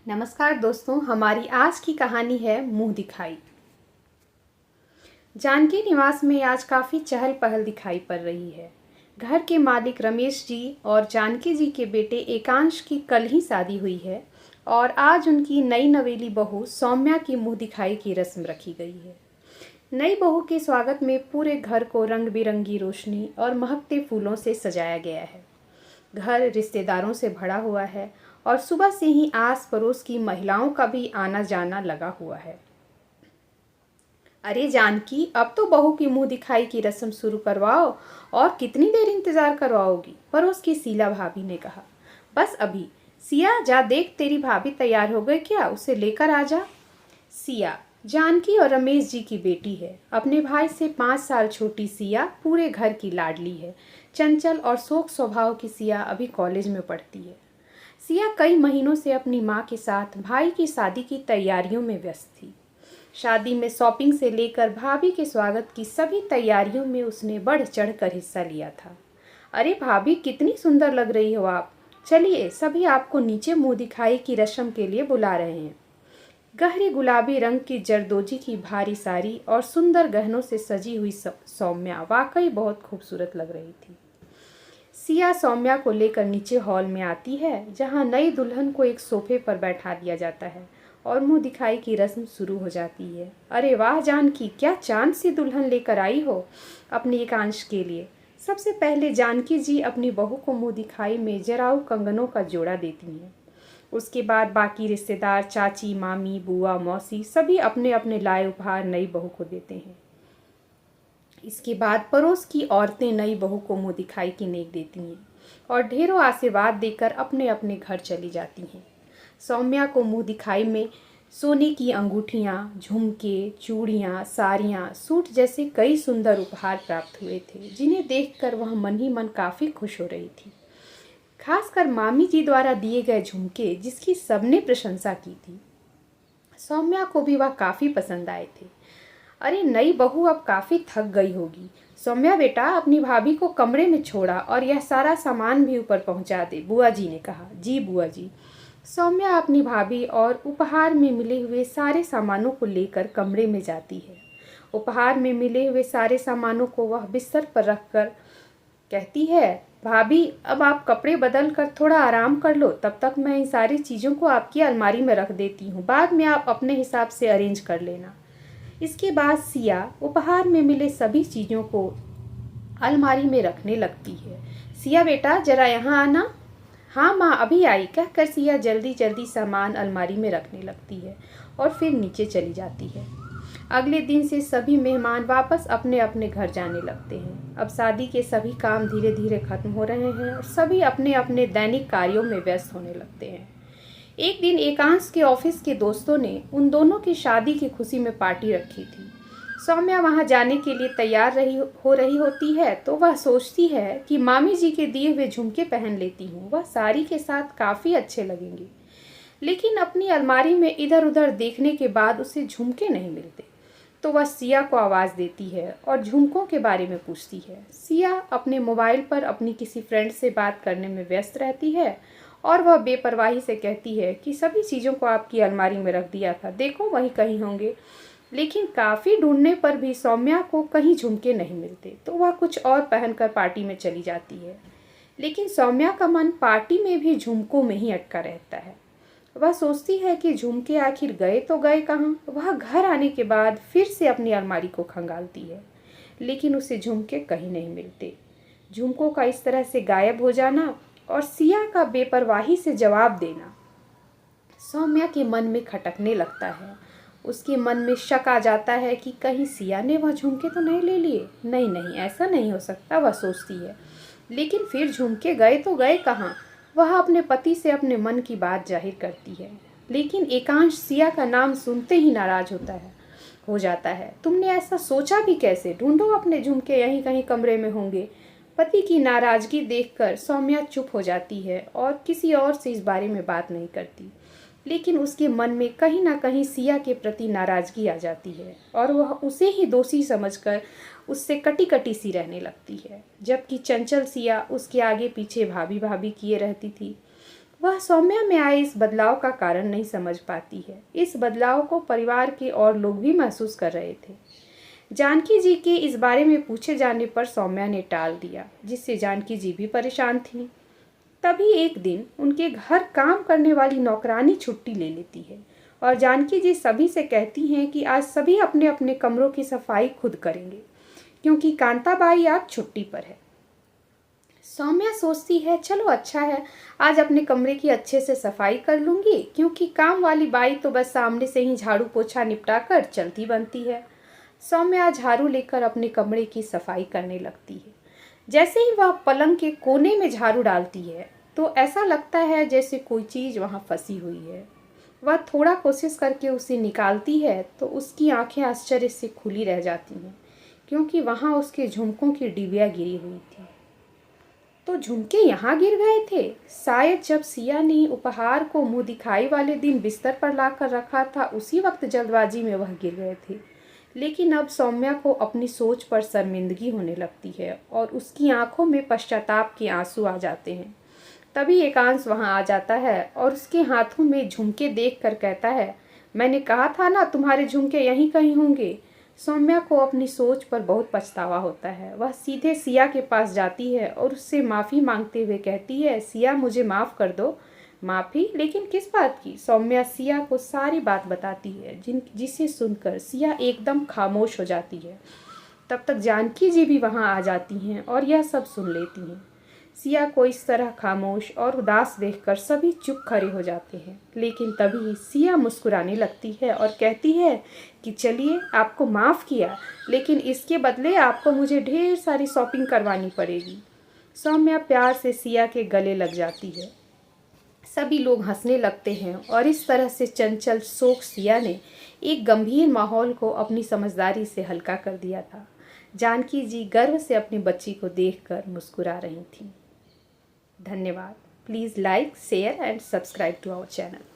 नमस्कार दोस्तों, हमारी आज की कहानी है मुंह दिखाई। जानकी निवास में आज काफ़ी चहल पहल दिखाई पड़ रही है। घर के मालिक रमेश जी और जानकी जी के बेटे एकांश की कल ही शादी हुई है और आज उनकी नई नवेली बहू सौम्या की मुंह दिखाई की रस्म रखी गई है। नई बहू के स्वागत में पूरे घर को रंग बिरंगी रोशनी और महकते फूलों से सजाया गया है। घर रिश्तेदारों से भरा हुआ है और सुबह से ही आस पड़ोस की महिलाओं का भी आना जाना लगा हुआ है। अरे जानकी, अब तो बहू की मुंह दिखाई की रस्म शुरू करवाओ। और कितनी देर इंतजार करवाओगी? पड़ोस की शीला भाभी ने कहा। बस अभी। सिया, जा देख तेरी भाभी तैयार हो गई क्या, उसे लेकर आ जा। सिया जानकी और रमेश जी की बेटी है। अपने भाई से 5 साल छोटी सिया पूरे घर की लाडली है। चंचल और शोक स्वभाव की सिया अभी कॉलेज में पढ़ती है। सिया कई महीनों से अपनी माँ के साथ भाई की शादी की तैयारियों में व्यस्त थी। शादी में शॉपिंग से लेकर भाभी के स्वागत की सभी तैयारियों में उसने बढ़ चढ़ कर हिस्सा लिया था। अरे भाभी, कितनी सुंदर लग रही हो आप। चलिए, सभी आपको नीचे मुंह दिखाई की रस्म के लिए बुला रहे हैं। गहरे गुलाबी रंग की जरदोजी की भारी साड़ी और सुंदर गहनों से सजी हुई सौम्या वाकई बहुत खूबसूरत लग रही थी। सिया सौम्या को लेकर नीचे हॉल में आती है, जहां नई दुल्हन को एक सोफे पर बैठा दिया जाता है और मुंह दिखाई की रस्म शुरू हो जाती है। अरे वाह जानकी, क्या चांद सी दुल्हन लेकर आई हो अपने एकांश के लिए। सबसे पहले जानकी जी अपनी बहू को मुंह दिखाई में जराऊ कंगनों का जोड़ा देती हैं। उसके बाद बाकी रिश्तेदार, चाची, मामी, बुआ, मौसी सभी अपने अपने लाए उपहार नई बहू को देते हैं। इसके बाद पड़ोस की औरतें नई बहू को मुंह दिखाई की नेक देती हैं और ढेरों आशीर्वाद देकर अपने अपने घर चली जाती हैं। सौम्या को मुंह दिखाई में सोने की अंगूठियां, झुमके, चूड़ियां, साड़ियां, सूट जैसे कई सुंदर उपहार प्राप्त हुए थे, जिन्हें देखकर वह मन ही मन काफ़ी खुश हो रही थी। खासकर मामी जी द्वारा दिए गए झुमके, जिसकी सबने प्रशंसा की थी, सौम्या को भी वह काफ़ी पसंद आए थे। अरे नई बहू अब काफ़ी थक गई होगी। सौम्या बेटा, अपनी भाभी को कमरे में छोड़ा और यह सारा सामान भी ऊपर पहुंचा दे, बुआ जी ने कहा। जी बुआ जी। सौम्या अपनी भाभी और उपहार में मिले हुए सारे सामानों को लेकर कमरे में जाती है। उपहार में मिले हुए सारे सामानों को वह बिस्तर पर रखकर कहती है, भाभी अब आप कपड़े बदल कर थोड़ा आराम कर लो, तब तक मैं इन सारी चीज़ों को आपकी अलमारी में रख देती हूँ, बाद में आप अपने हिसाब से अरेंज कर लेना। इसके बाद सिया उपहार में मिले सभी चीज़ों को अलमारी में रखने लगती है। सिया बेटा, जरा यहाँ आना। हाँ माँ, अभी आई, कहकर सिया जल्दी जल्दी सामान अलमारी में रखने लगती है और फिर नीचे चली जाती है। अगले दिन से सभी मेहमान वापस अपने अपने घर जाने लगते हैं। अब शादी के सभी काम धीरे धीरे खत्म हो रहे हैं और सभी अपने अपने दैनिक कार्यों में व्यस्त होने लगते हैं। एक दिन एकांश के ऑफिस के दोस्तों ने उन दोनों की शादी की खुशी में पार्टी रखी थी। सौम्या वहां जाने के लिए तैयार हो रही होती है तो वह सोचती है कि मामी जी के दिए हुए झुमके पहन लेती हूँ, वह साड़ी के साथ काफ़ी अच्छे लगेंगे। लेकिन अपनी अलमारी में इधर उधर देखने के बाद उसे झुमके नहीं मिलते, तो वह सिया को आवाज़ देती है और झुमकों के बारे में पूछती है। सिया अपने मोबाइल पर अपनी किसी फ्रेंड से बात करने में व्यस्त रहती है और वह बेपरवाही से कहती है कि सभी चीज़ों को आपकी अलमारी में रख दिया था, देखो वहीं कहीं होंगे। लेकिन काफ़ी ढूंढने पर भी सौम्या को कहीं झुमके नहीं मिलते, तो वह कुछ और पहनकर पार्टी में चली जाती है। लेकिन सौम्या का मन पार्टी में भी झुमकों में ही अटका रहता है। वह सोचती है कि झुमके आखिर गए तो गए कहाँ। वह घर आने के बाद फिर से अपनी अलमारी को खंगालती है, लेकिन उसे झुमके कहीं नहीं मिलते। झुमकों का इस तरह से गायब हो जाना और सिया का बेपरवाही से जवाब देना सौम्या के मन में खटकने लगता है। उसके मन में शक आ जाता है कि कहीं सिया ने वह झुमके तो नहीं ले लिए। नहीं नहीं, ऐसा नहीं हो सकता, वह सोचती है। लेकिन फिर झुमके गए तो गए कहाँ। वह अपने पति से अपने मन की बात जाहिर करती है, लेकिन एकांश सिया का नाम सुनते ही नाराज हो जाता है। तुमने ऐसा सोचा भी कैसे? ढूंढो अपने झुमके, यहीं कहीं कमरे में होंगे। पति की नाराजगी देखकर सौम्या चुप हो जाती है और किसी और से इस बारे में बात नहीं करती। लेकिन उसके मन में कहीं ना कहीं सिया के प्रति नाराजगी आ जाती है और वह उसे ही दोषी समझकर उससे कटी कटी सी रहने लगती है। जबकि चंचल सिया उसके आगे पीछे भाभी भाभी किए रहती थी। वह सौम्या में आए इस बदलाव का कारण नहीं समझ पाती है। इस बदलाव को परिवार के और लोग भी महसूस कर रहे थे। जानकी जी के इस बारे में पूछे जाने पर सौम्या ने टाल दिया, जिससे जानकी जी भी परेशान थी। तभी एक दिन उनके घर काम करने वाली नौकरानी छुट्टी ले लेती है और जानकी जी सभी से कहती हैं कि आज सभी अपने अपने कमरों की सफाई खुद करेंगे, क्योंकि कांताबाई आज छुट्टी पर है। सौम्या सोचती है, चलो अच्छा है, आज अपने कमरे की अच्छे से सफाई कर लूंगी, क्योंकि काम वाली बाई तो बस सामने से ही झाड़ू पोछा निपटा कर चलती बनती है। सौम्या झाड़ू लेकर अपने कमरे की सफाई करने लगती है। जैसे ही वह पलंग के कोने में झाड़ू डालती है तो ऐसा लगता है जैसे कोई चीज़ वहाँ फंसी हुई है। वह थोड़ा कोशिश करके उसे निकालती है तो उसकी आंखें आश्चर्य से खुली रह जाती हैं, क्योंकि वहाँ उसके झुमकों की डिबिया गिरी हुई थी। तो झुमके यहाँ गिर गए थे। शायद जब सिया ने उपहार को मुंह दिखाई वाले दिन बिस्तर पर लाकर रखा था, उसी वक्त जल्दबाजी में वह गिर गए थे। लेकिन अब सौम्या को अपनी सोच पर शर्मिंदगी होने लगती है और उसकी आंखों में पश्चाताप के आंसू आ जाते हैं। तभी एकांश वहां आ जाता है और उसके हाथों में झुमके देखकर कहता है, मैंने कहा था ना तुम्हारे झुमके यहीं कहीं होंगे। सौम्या को अपनी सोच पर बहुत पछतावा होता है। वह सीधे सिया के पास जाती है और उससे माफ़ी मांगते हुए कहती है, सिया मुझे माफ़ कर दो। माफ़ी? लेकिन किस बात की? सौम्या सिया को सारी बात बताती है, जिसे सुनकर सिया एकदम खामोश हो जाती है। तब तक जानकी जी भी वहाँ आ जाती हैं और यह सब सुन लेती हैं। सिया को इस तरह खामोश और उदास देखकर सभी चुप खड़े हो जाते हैं। लेकिन तभी सिया मुस्कुराने लगती है और कहती है कि चलिए, आपको माफ़ किया, लेकिन इसके बदले आपको मुझे ढेर सारी शॉपिंग करवानी पड़ेगी। सौम्या प्यार से सिया के गले लग जाती है। सभी लोग हंसने लगते हैं और इस तरह से चंचल शोक सिया ने एक गंभीर माहौल को अपनी समझदारी से हल्का कर दिया था। जानकी जी गर्व से अपनी बच्ची को देखकर मुस्कुरा रही थीं। धन्यवाद। Please like, share and subscribe to our channel.